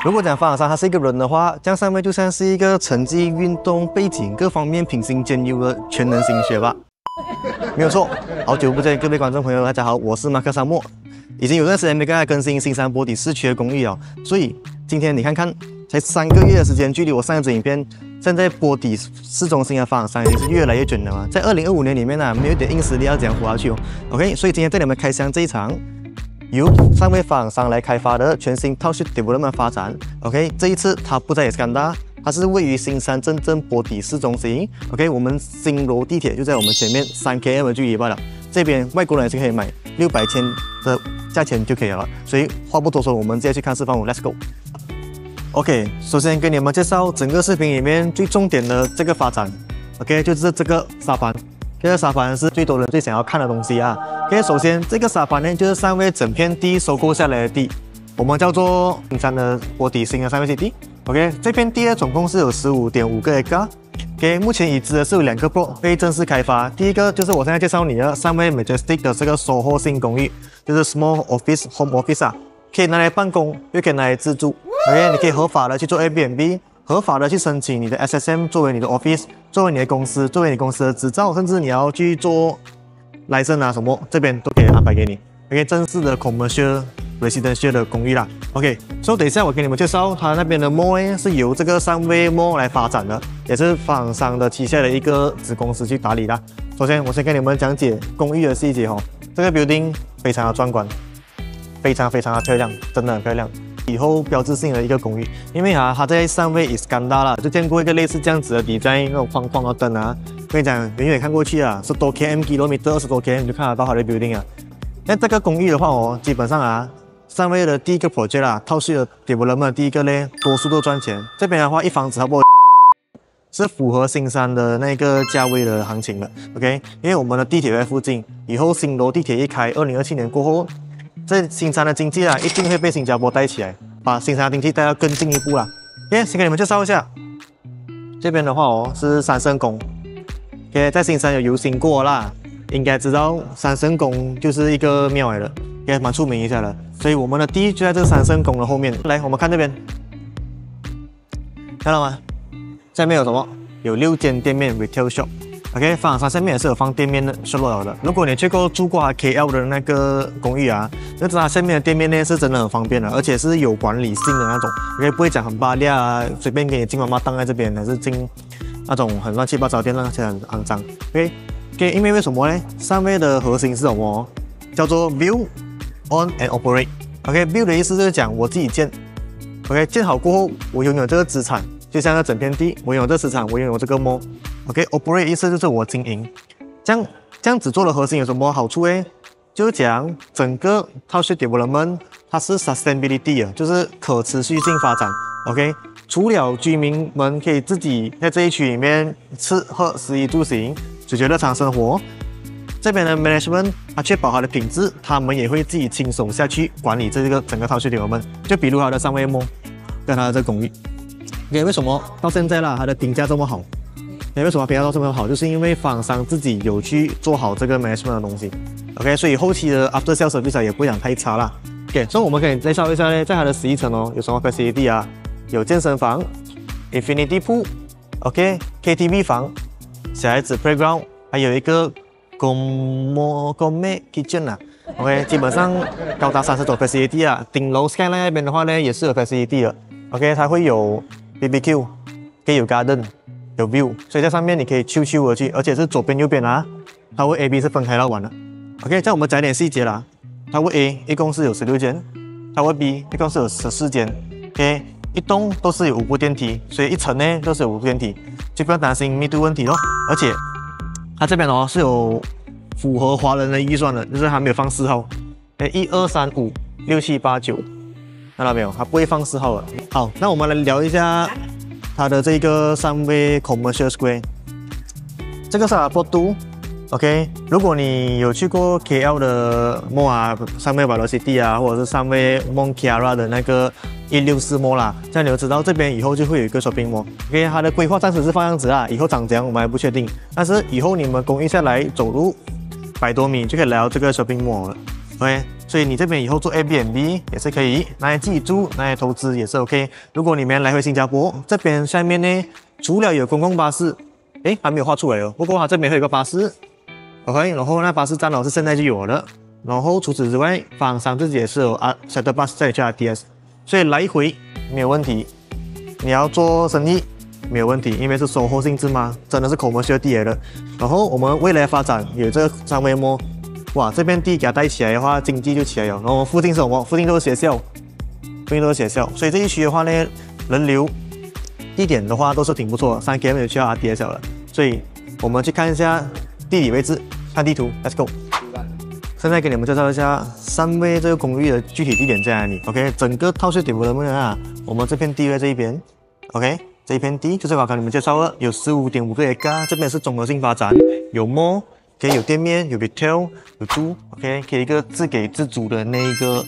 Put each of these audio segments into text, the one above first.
如果讲发展商他是一个人的话，这样上面就像是一个成绩、运动背景各方面平行兼优的全能型学霸，没有错。好久不见，各位观众朋友，大家好，我是马克沙漠。已经有段时间没跟大家更新新山坡底市区的公寓了，所以今天你看看，才3个月的时间，距离我上一支影片，现在坡底市中心的发展商已经是越来越准了嘛。在2025年里面呢，没有一点硬实力要怎样活下去哦。OK， 所以今天带你们开箱这一场由3位发展商来开发的全新 Township Development 发展。OK， 这一次它不在Iskandar，它是位于新山镇镇坡底市中心。OK， 我们新楼地铁就在我们前面3km 的距离罢了。这边外国人也是可以买600千的价钱就可以了。所以话不多说，我们直接去看示范屋 ，Let's go。OK， 首先给你们介绍整个视频里面最重点的这个发展。OK， 就是这个沙盘。这个沙盘是最多人最想要看的东西啊。OK， 首先这个沙盘呢，就是3位整片地收购下来的地，我们叫做新山的坡底新的3位基地。OK， 这片地呢总共是有15.5个 acre。OK， 目前已知的是有2个 block 被正式开发。第一个就是我现在介绍你的3位 Majestic 的这个 SOHO 新公寓，就是 Small Office Home Office 啊，可以拿来办公，又可以拿来自住。OK， 你可以合法的去做 Airbnb， 合法的去申请你的 SSM 作为你的 office， 作为你的公司，作为你公司的执照，甚至你要去做 license 啊什么，这边都可以安排给你。OK， 正式的 commercial residential 的公寓啦。OK， 所以等一下我给你们介绍，它那边的 mall 是由这个3位 mall 来发展的，也是发展商的旗下的一个子公司去打理的。首先，我先跟你们讲解公寓的细节哦。这个 building 非常的壮观，非常的漂亮，真的很漂亮。以后标志性的一个公寓，因为它在3位 Iskandar 啦，就见过一个类似这样子的design，那种框框的灯啊。跟你讲，远远看过去啊，10多 km 20多 km 你就看得到它的 building 啊。那这个公寓的话哦，基本上啊，3位的第一个 project 啦，Township Development 第一个呢，多数都赚钱。这边的话，一房子差不多是符合新山的那个价位的行情的。OK， 因为我们的地铁在附近，以后新楼地铁一开，2027年过后，这新山的经济啊，一定会被新加坡带起来，把新山的经济带到更进一步啦。OK， 先给你们介绍一下，这边的话哦，是三圣宫。OK， 在新山有游行过啦。应该知道三圣宫就是一个庙来的，也蛮出名一下的。所以我们的地就在这三圣宫的后面。来，我们看这边，看到吗？下面有什么？有6间店面 retail shop。OK， 发展商下面也是有放店面的 shop 的。如果你去过住过KL 的那个公寓啊，就知道它下面的店面呢是真的很方便的，而且是有管理性的那种。OK， 不会讲很巴烈啊，随便给你进妈妈档在这边，还是进那种很乱七八糟的店，那些很肮脏。OK， 因为什么呢？3位的核心是什么？叫做 build, own and operate。OK，build 的意思就是讲我自己建。OK， 建好过后，我拥有这个资产，就像这整片地，我拥有这资产，我拥有这个 mall。OK，operate 意思就是我经营。这样子做的核心有什么好处呢？就是讲整个 Township Development 它是 sustainability 的，就是可持续性发展。OK， 除了居民们可以自己在这一区里面吃喝食衣住行。解决日常生活，这边的 management 它确保它的品质，他们也会自己亲手下去管理这个整个 Township Development。就比如它的3位 mall 跟它的这个公寓，OK， 为什么到现在啦它的评价这么好？为什么评价这么好？就是因为发展商自己有去做好这个 management 的东西。OK， 所以后期的 after sales service 也不会讲太差啦。OK， 所以我们可以介绍一下呢，在它的11层哦，有什么 facility 啊？有健身房 ，infinity pool，OK，KTV 房。小孩子 playground， 还有一个 gourmet kitchen 啊 ，OK， 基本上高达30多 facility 啊。顶楼 skyline 那边的话呢，也是有 facility 的 ，OK， 它会有 BBQ， 可以有 garden， 有 view， 所以在上面你可以秋而去，而且是左边右边啊，它会 A、B 是分开到玩的 ，OK， 再我们讲一点细节啦，它会 A 一共是有16间，它会 B 一共是有14间 ，OK。一栋都是有5部电梯，所以一层呢都是有5部电梯，就不用担心密度问题咯。而且它这边哦是有符合华人的预算的，就是还没有放4号，1、2、3、5、6、7、8、9，看到没有？它不会放4号了。好，那我们来聊一下它的这个3位 commercial square， 这个是它坡度。OK， 如果你有去过 KL 的 mall 啊，3位 Velocity 啊，或者是3位 Mont Kiara 的那个164 mall 啦，这样你就知道这边以后就会有一个 shopping mall。OK， 它的规划暂时是放样子啦，以后长怎样我们还不确定。但是以后你们公寓下来走路100多米就可以来到这个 shopping mall 了。OK， 所以你这边以后做 Airbnb 也是可以，拿来自己住，拿来投资也是 OK。如果你们来回新加坡，这边下面呢，除了有公共巴士，诶，还没有画出来哦。不过它这边会有个巴士 ，OK， 然后那巴士站是现在就有了。然后除此之外，方山自己也是有shuttle bus 再去 RTS， 所以来回没有问题。你要做生意没有问题，因为是收获性质嘛，真的是commercial地来的。然后我们未来发展有这个三维模，哇，这边地给它带起来的话，经济就起来了。然后附近是什么？附近都是学校，所以这一区的话呢，人流地点的话都是挺不错的，3km 就去到 RTS 了。所以我们去看一下地理位置，看地图 ，Let's go。现在给你们介绍一下三位这个公寓的具体地点在哪里。OK， 整个套区 development 啊，我们这片地在这一边 ，OK， 这一片地就是刚刚你们介绍了，有15.5个 acre， 这边是综合性发展，有 mall， 可以有店面，有 retail， 有住 ，OK， 可以一个自给自足的那一个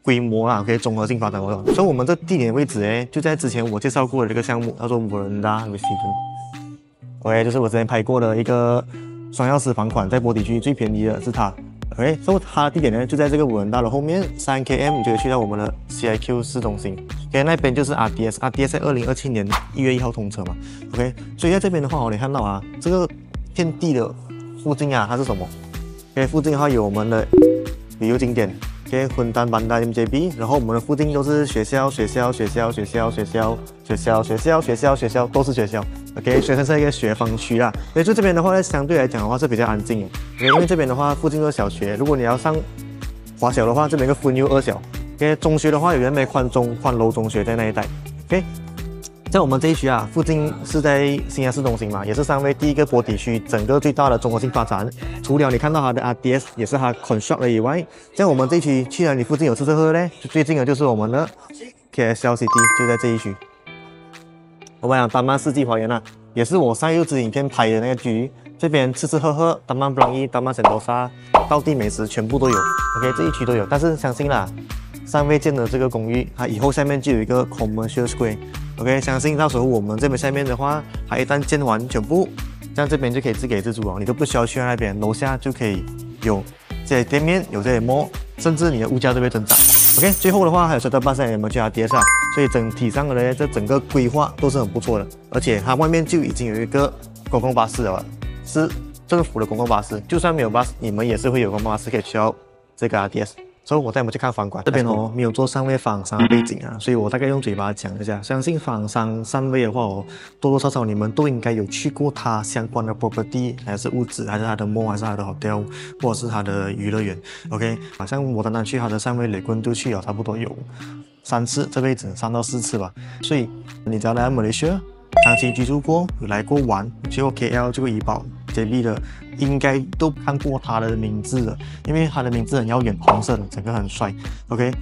规模啦，可以综合性发展活动。所以我们这地点位置诶，就在之前我介绍过的这个项目，叫做Veranda Residence。OK， 就是我之前拍过的一个双钥匙房款，在波底区最便宜的是它。OK， 所以它的地点呢就在这个Veranda的后面3km， 你就可以去到我们的 CIQ 市中心。OK， 那边就是 RTS 在2027年1月1号通车嘛。OK， 所以在这边的话，你看到啊，这个片地的附近啊，它是什么 ？OK， 附近的话有我们的旅游景点。OK， 混蛋班达 MJB， 然后我们的附近都是学校，都是学校。OK， 所以它是一个学坊区啦。所以就这边的话呢，相对来讲的话是比较安静的。因为这边的话，附近都是小学，如果你要上华小的话，这边有个分幼二小。OK， 中学的话有人没宽楼中学在那一带。OK。在我们这一区啊，附近是在新安市中心嘛，也是三位第一个波底区，整个最大的综合性发展。除了你看到它的 RTS 也是它 construct 了以外，在我们这一区，去哪里附近有吃吃喝呢？最近的就是我们的 KSL City， 就在这一区。我们讲丹曼四季花园啊，也是我上一支影片拍的那个区，这边吃吃喝喝，丹曼布朗伊、丹曼圣多沙，道地美食全部都有。OK， 这一区都有，但是相信啦，三位建的这个公寓，它以后下面就有一个 commercial square。OK， 相信到时候我们这边下面的话，它一旦建完全部，这样这边就可以自给自足了，你都不需要去那边，楼下就可以有这些店面，有这些 mall， 甚至你的物价都会增长。OK， 最后的话还有shuttle bus有没有去RTS啊？所以整体上的呢，这整个规划都是很不错的，而且它外面就已经有一个公共巴士了，是政府的公共巴士，就算没有巴士，你们也是会有公共巴士可以去到这个 RTS。所以我带你们去看房管这边哦，没有做三位仿商的背景啊，所以我大概用嘴巴讲一下。相信仿商三位的话哦，多多少少你们都应该有去过它相关的 property， 还是屋子，还是它的 mall， 还是它的 hotel， 或者是它的娱乐园。OK， 好像我单单去它的三位雷棍都去了差不多有3次，这辈子3到4次吧。所以你只要来马来西亚长期居住过，有来过玩，去过 KL， 去过怡保、JB 的，应该都看过他的名字的，因为他的名字很耀眼，红色的，整个很帅。OK，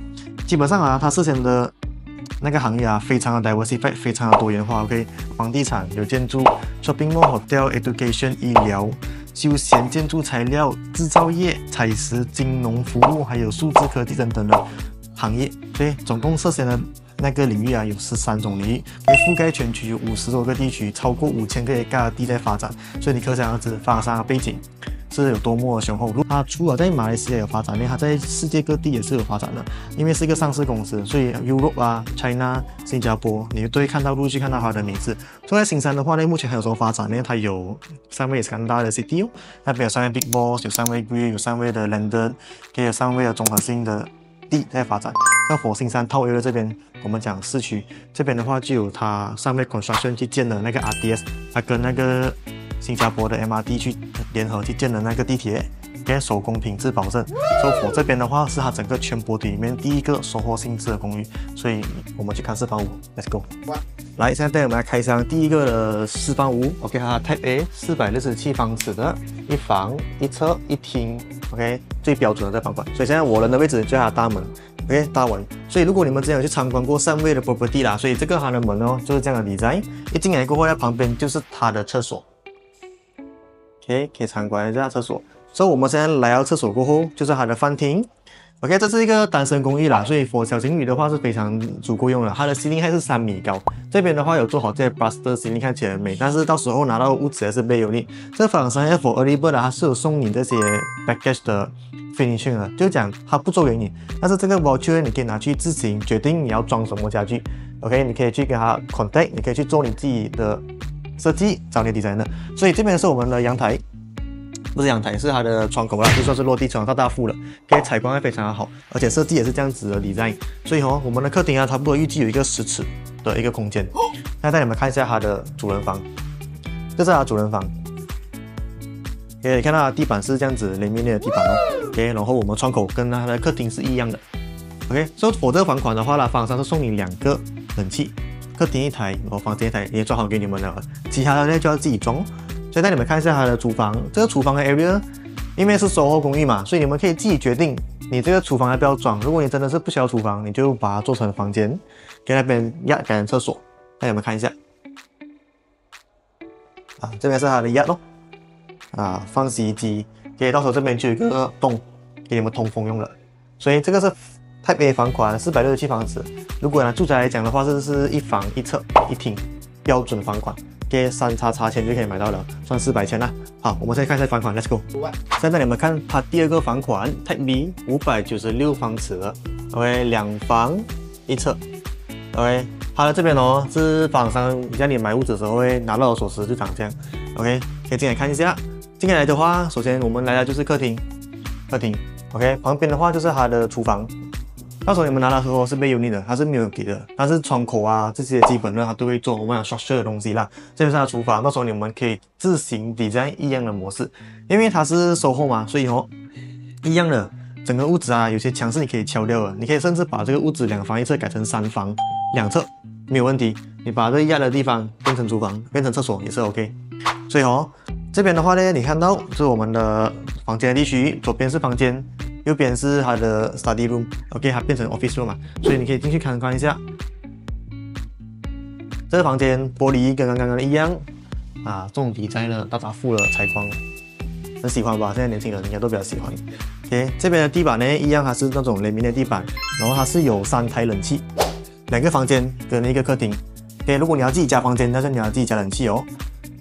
基本上啊，他之前的那个行业啊，非常的 diversified， 非常的多元化。OK， 房地产、有建筑、shopping mall、hotel、education、医疗、休闲建筑材料、制造业、采石、金融服务，还有数字科技等等的行业。所以总共涉嫌的那个领域啊，有13种领域，可以覆盖全区有50多个地区，超过5000个 acre 的地在发展。所以你可想而知，发商的背景是有多么的雄厚。它除了在马来西亚有发展呢，它在世界各地也是有发展的。因为是一个上市公司，所以 Europe 啊、China、新加坡，你都会陆续看到它的名字。所以在新山的话呢，目前还有什么发展呢？它有3位 Iskandar 的 City， 那边有3位 Big Boss， 有3位 Grill， 有3位的 Landed， 也有3位的综合性的地在发展。像佛新山套约的这边，我们讲市区这边的话，就有它上面 construction 去建的那个 RTS， 它跟那个新加坡的 MRT 去联合去建的那个地铁，跟手工品质保证。所以佛这边的话，是它整个全波底里面第一个收获性质的公寓，所以我们去看4房屋 ，Let's go。来，现在带我们来开箱第一个的4房屋 ，OK， 它 Type A 467方尺的1房1侧1厅 ，OK， 最标准的这房款。所以现在我人的位置就在它大门。OK， 大门。所以如果你们之前有去参观过三位的 property 啦，所以这个它的门哦就是这样的 design， 一进来过后，在旁边就是它的厕所。OK， 可以参观一下厕所。所以我们现在来到厕所过后，就是它的饭厅。OK， 这是一个单身公寓啦，所以 for 小情侣的话是非常足够用的。它的 ceiling height 是3米高，这边的话有做好这些 plaster ceiling， 看起来很美，但是到时候拿到屋子还是没有力。这房商要 for early bird 它是有送你这些 package 的 finishing 了，就讲它不做给你，但是这个 voucher 你可以拿去自行决定你要装什么家具。OK， 你可以去跟他 contact， 你可以去做你自己的设计，找你的 designer。所以这边是我们的阳台，不是阳台，是它的窗口啦，就算是落地窗，大幅了，可以采光也非常的好，而且设计也是这样子的 design。所以我们的客厅啊，差不多预计有一个10尺的一个空间。那带你们看一下它的主人房，这是它的主人房。可以看到它地板是这样子雷米内的地板哦。OK， 然后我们窗口跟它的客厅是一样的。OK， 所以我这个房款的话呢，房商是送你2个冷气，客厅1台，然后房间1台也装好给你们了，其他的呢就要自己装哦。所以带你们看一下它的厨房，这个厨房的 area， 因为是售后公寓嘛，所以你们可以自己决定你这个厨房要不要装。如果你真的是不需要厨房，你就把它做成房间，给那边改成厕所。带你们看一下，这边是它的咯，放洗衣机，可以到时候这边就有一个洞给你们通风用了。所以这个是Type A 房款467房子，如果拿住宅来讲的话，这是1房1厕1厅标准房款，给3千就可以买到了，算400千啦。好，我们再看一下房款 ，Let's go。现在你们看它第2个房款 Type B 596房尺了 ，OK， 2房1厕 ，OK， 它的这边哦是房商叫你买屋子的时候会拿到的锁匙，就长这样 ，OK， 可以进来看一下。进来的话，首先我们来的就是客厅，OK， 旁边的话就是它的厨房。到时候你们拿的时候是被 unit 的，它是没有给的，但是窗口啊这些基本的它都会做我们讲 structure 的东西啦。这边是它的厨房，到时候你们可以自行 design 一样的模式，因为它是售后嘛，所以一样的整个屋子啊，有些墙是你可以敲掉的，你可以甚至把这个屋子2房1厕改成3房2厕，没有问题。你把这压的地方变成厨房，变成厕所也是 OK。所以这边的话呢，你看到是我们的房间的地区，左边是房间。右边是它的 study room，OK， 它变成 office room 嘛，所以你可以进去看一下。这个房间玻璃跟刚刚一样这种底在了大幅的采光，很喜欢吧？现在年轻人应该都比较喜欢。OK， 这边的地板呢，一样它是那种雷明的地板，然后它是有3台冷气，2个房间跟1个客厅。OK， 如果你要自己加房间，但是你要自己加冷气哦。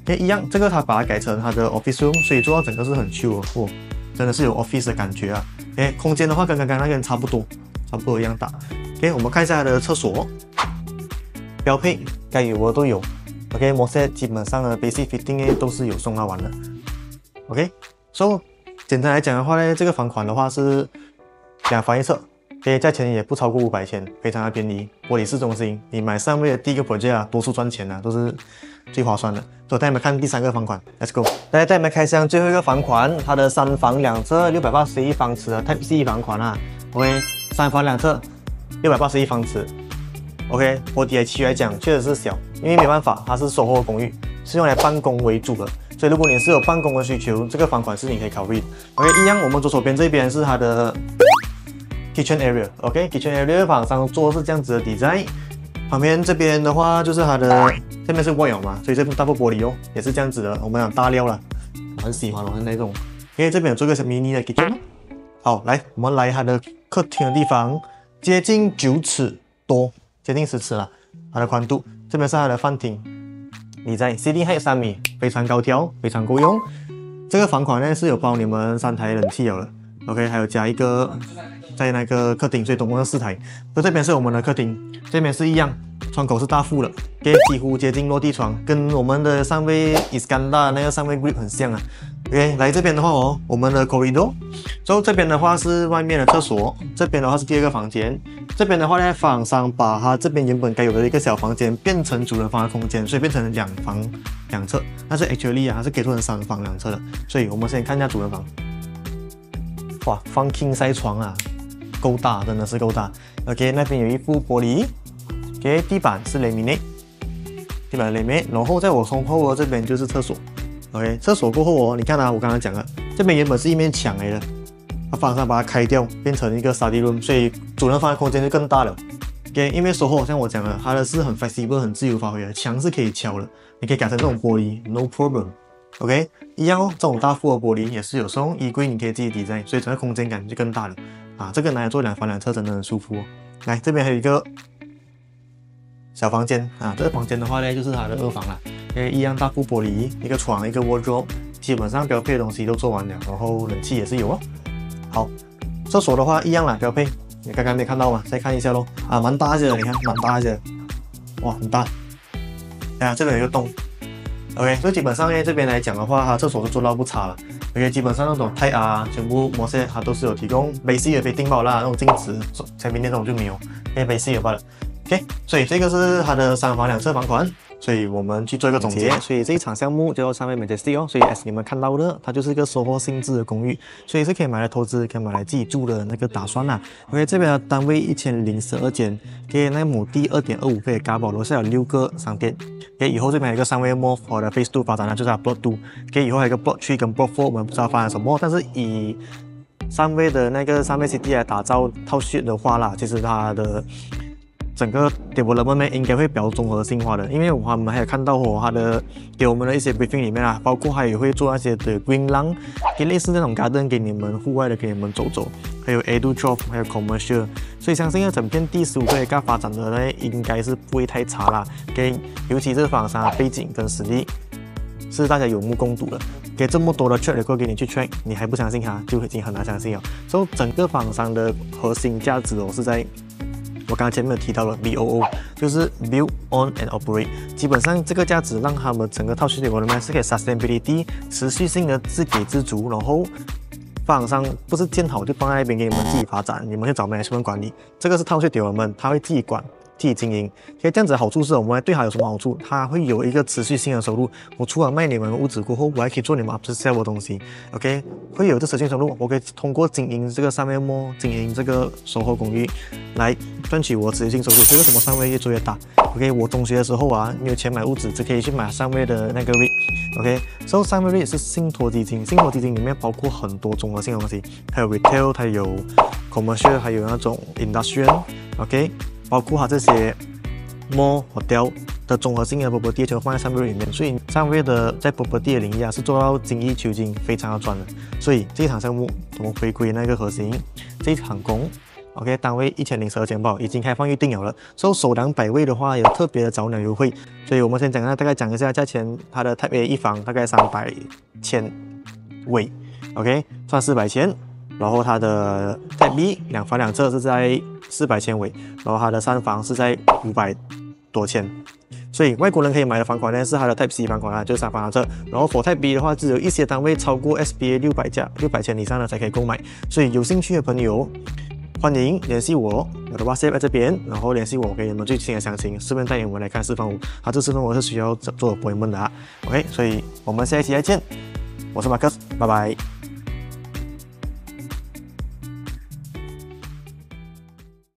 OK， 一样，这个它把它改成它的 office room， 所以做到整个是很 chill 哦，真的是有 office 的感觉啊。空间的话跟刚刚那个人差不多一样大。OK， 我们看一下它的厕所，标配该有的都有。OK， 模式基本上的 basic fitting 都是有送到完的。OK，so 简单来讲的话呢，这个房款的话是2房1厕，OK， 价钱也不超过500千，非常的便宜。玻璃市中心，你买上位的第1个 project 啊，多数赚钱啊，都是最划算的。所以带你们看第3个房款 ，Let's go。来带你们开箱最后一个房款，它的3房2厕681方尺的 Type C 房款啊。OK，3房2厕681方尺。OK， 我DH来讲确实是小，因为没办法，它是售后公寓，是用来办公为主的。所以如果你是有办公的需求，这个房款是你可以考虑的。OK， 一样，我们左手边这边是它的 kitchen area。OK，kitchen area 房商做的是这样子的 design。旁边这边的话就是它的这边是 white 嘛，所以这边大部玻璃也是这样子的，我们讲大料啦，我很喜欢那种。因为这边有做个mini 的 kitchen。好，来我们来它的客厅的地方，接近9尺多，接近10尺了，它的宽度。这边是它的饭厅，你在 ceiling height 3米，非常高挑，非常够用。这个房款呢是有包你们3台冷气了 ，OK， 还有加一个在那个客厅，所以总共是4台。这边是我们的客厅，这边是一样，窗口是大幅的，几乎接近落地窗，跟我们的上位 Iskandar 那个上位 grip 很像啊。OK， 来这边的话我们的 corridor， 之后这边的话是外面的厕所，这边的话是第2个房间，这边的话呢，房商把它这边原本该有的一个小房间变成主人房的空间，所以变成2房2厕，但是 actually 它是可以做成3房2厕的，所以我们先看一下主人房。哇，放 king size 床啊，够大，真的是够大。OK， 那边有一副玻璃。OK， 地板是雷米内，地板雷米，然后在我从后这边就是厕所。OK， 厕所过后你看我刚刚讲了，这边原本是一面墙来的，它房商把它开掉，变成一个 study room， 所以主人房的空间就更大了。OK， 因为售后像我讲了，它的是很 flexible， 很自由发挥的，墙是可以敲的，你可以改成这种玻璃 ，no problem。OK， 一样这种大幅的玻璃也是有送衣柜，你可以自己 design， 所以整个空间感就更大了。这个拿来做2房2厕真的很舒服哦。来，这边还有一个小房间这个房间的话呢，就是它的2房啦。一样大幅玻璃，一个床，一个 wardrobe， 基本上标配的东西都做完了，然后冷气也是有哦。好，厕所的话一样啦，标配。你刚刚没看到吗？再看一下咯。啊，蛮大些的，你看蛮大些的，哇，很大。哎呀，这边有一个洞。OK， 所以基本上呢，这边来讲的话，它厕所是做到不差了。OK， 基本上那种Type R全部模式它都是有提供，basic 也非定包啦，那种镜子前面那种就没有，因为basic也罢了。OK， 所以这个是它的3房2侧房款。所以我们去做一个总结。所以这一场项目叫做3位 Majestic 哦。所以 as 你们看到的，它就是一个收获性质的公寓，所以是可以买来投资，可以买来自己住的那个打算啦。OK， 这边的单位1012间，给那亩地2.25倍的家宝，楼下有6个商店。给以后这边有一个3位 mall for 的 Phase 2发展呢，就是它 Plot 2。给以后还有一个 Plot 3跟 Plot 4，我们不知道发展什么，但是以3位的那个3位 City 来打造套系的话啦，其实它的整个 development 应该会比较综合性化的，因为我们还有看到它的给我们的一些 briefing 里面啊，包括还有会做那些的 green lawn， 给类似那种 garden 给你们户外的给你们走走，还有 edu drop， 还有 commercial， 所以相信整片第15个 area 发展的呢，应该是不会太差啦。给尤其这房商的背景跟实力是大家有目共睹的。给这么多的 track record 给你去 track， 你还不相信它，就已经很难相信了。所以整个房商的核心价值是在我刚才前面有提到了 BOO， 就是 Build On and Operate。基本上这个价值让他们整个套系development是可以 sustainability 持续性的自给自足，然后发展商不是建好就放在那边给你们自己发展，你们去找 management 管理，这个是套系development，他会自己管。自己经营，所以这样子的好处是我们对它有什么好处？它会有一个持续性的收入。我除了卖你们屋子过后，我还可以做你们 after sale 的东西 ，OK， 会有这持续收入。我可以通过经营这个3位 mall， 经营这个售后公寓，来赚取我持续性收入。所以为什么3位越做越大 ？OK， 我中学的时候啊，没有钱买屋子，只可以去买3位的那个 REIT。OK， 所以3位 REIT 是信托基金，信托基金里面包括很多综合性的东西，还有 retail， 还有 commercial， 还有那种 industrial，OK。包括它这些 mall hotel 的综合性的 property 全放在3位里面，所以3位的在 property 的领域啊是做到精益求精，非常的专的。所以这一场项目我们回归那个核心，这一场工 ，OK， 单位1012间包已经开放预定了了。所以首200位的话有特别的早鸟优惠，所以我们先大概讲一下价钱，它的 Type A 一房大概300千位 ，OK， 算400千。然后它的 Type B 2房2侧是在400千尾，然后它的3房是在500多千，所以外国人可以买的房款呢是它的 Type C 房款啊，就是3房2侧。然后 for Type B 的话，只有一些单位超过 SBA 600千以上的才可以购买，所以有兴趣的朋友欢迎联系我的 WhatsApp 在这边，然后联系我给你们最新的详情，顺便带你们来看4房5。它这4房5是需要做appointment的啊 ，OK， 所以我们下一期再见，我是马克斯，拜拜。